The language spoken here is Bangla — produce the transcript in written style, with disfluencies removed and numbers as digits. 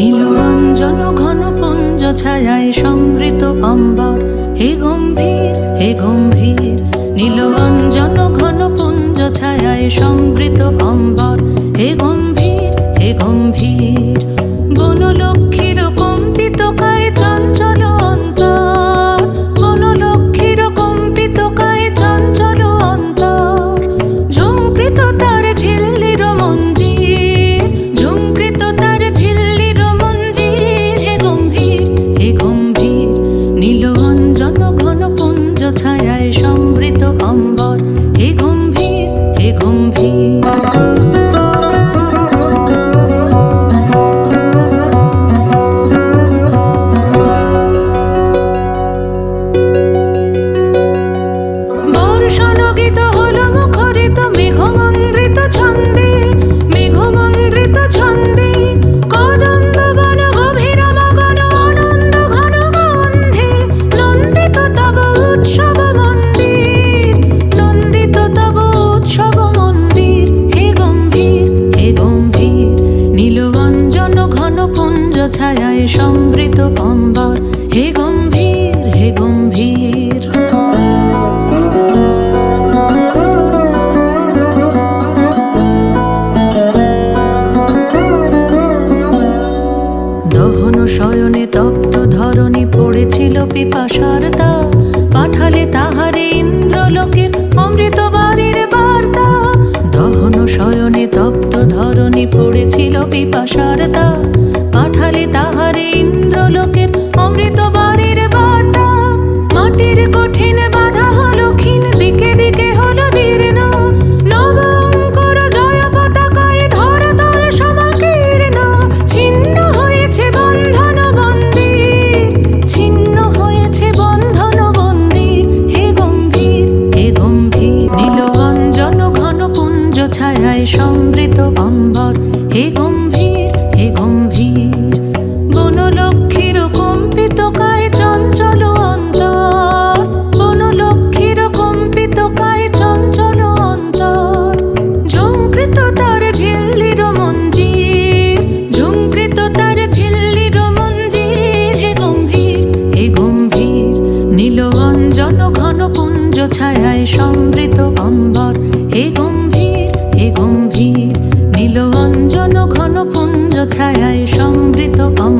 নীলরঞ্জন ঘন পুঞ্জ ছায়ায় সমৃত অম্বর, হে গম্ভীর হে গম্ভীর। নীলরঞ্জন ঘন পুঞ্জ ছায়ায় সমৃত অম্বর, হে গম্ভীর হে গম্ভীর। বনলক্ষ্মীর কম্পিত কায় চঞ্চল অন্তর, বনলক্ষ্মীর কম্পিত কায় চঞ্চল অন্তর। ঝুঙ্কৃত তার ঝিল্লির মঞ্জির, ঝুঙ্কৃত তার ঝিল্লির মঞ্জির, হে গম্ভীর হে গম্ভীর। নীলরঞ্জন ঘন পুঞ্জ ছায়ায় সমৃত অম্বর, হে গম্ভীর হে গম্ভীর। ছায়ায় সমৃত অম্বর, হে গম্ভীর হে গম্ভীর। দহন শয়নে তপ্ত ধরণী পড়েছিল পিপাসার তা, পাঠালে তাহারে ইন্দ্রলোকের অমৃত বাড়ির বার্তা। দহন শয়নে তপ্ত ধরণী পড়েছিল পিপাসার তা, পাঠালে তাহারে ইন্দ্রলোকের অমৃত বাড়ির বার্তা। মাটির কঠিন বাধা হলো ক্ষীণ, দিকে দিকে হলো দীর্ণ, নবঙ্কর জয় পতাকায় ধরাতল সমাকীর্ণ। ছিন্ন হয়েছে বন্ধন বন্দির, ছিন্ন হয়েছে বন্ধন বন্দির, হে গম্ভীর হে গম্ভীর। নীলরঞ্জন ঘন পুঞ্জ ছায়ায় সমৃত অম্বর, হে গম্ভীর হে গম্ভীর। বনলক্ষ্মীর কম্পিত কায় চঞ্চল অন্তর, বনলক্ষ্মীর কম্পিত কায় চঞ্চল অন্তর। ঝুঙ্কৃত তার ঝিল্লির মঞ্জির, ঝুঙ্কৃত তার ঝিল্লির মঞ্জির, হে গম্ভীর হে গম্ভীর। নীলরঞ্জন ঘন পুঞ্জ ছায়ায় সমৃত অম্বর, হে গম্ভীর হে গম্ভীর। নীলরঞ্জন ঘন পুঞ্জ ছায়ায় সমৃত অম্বর।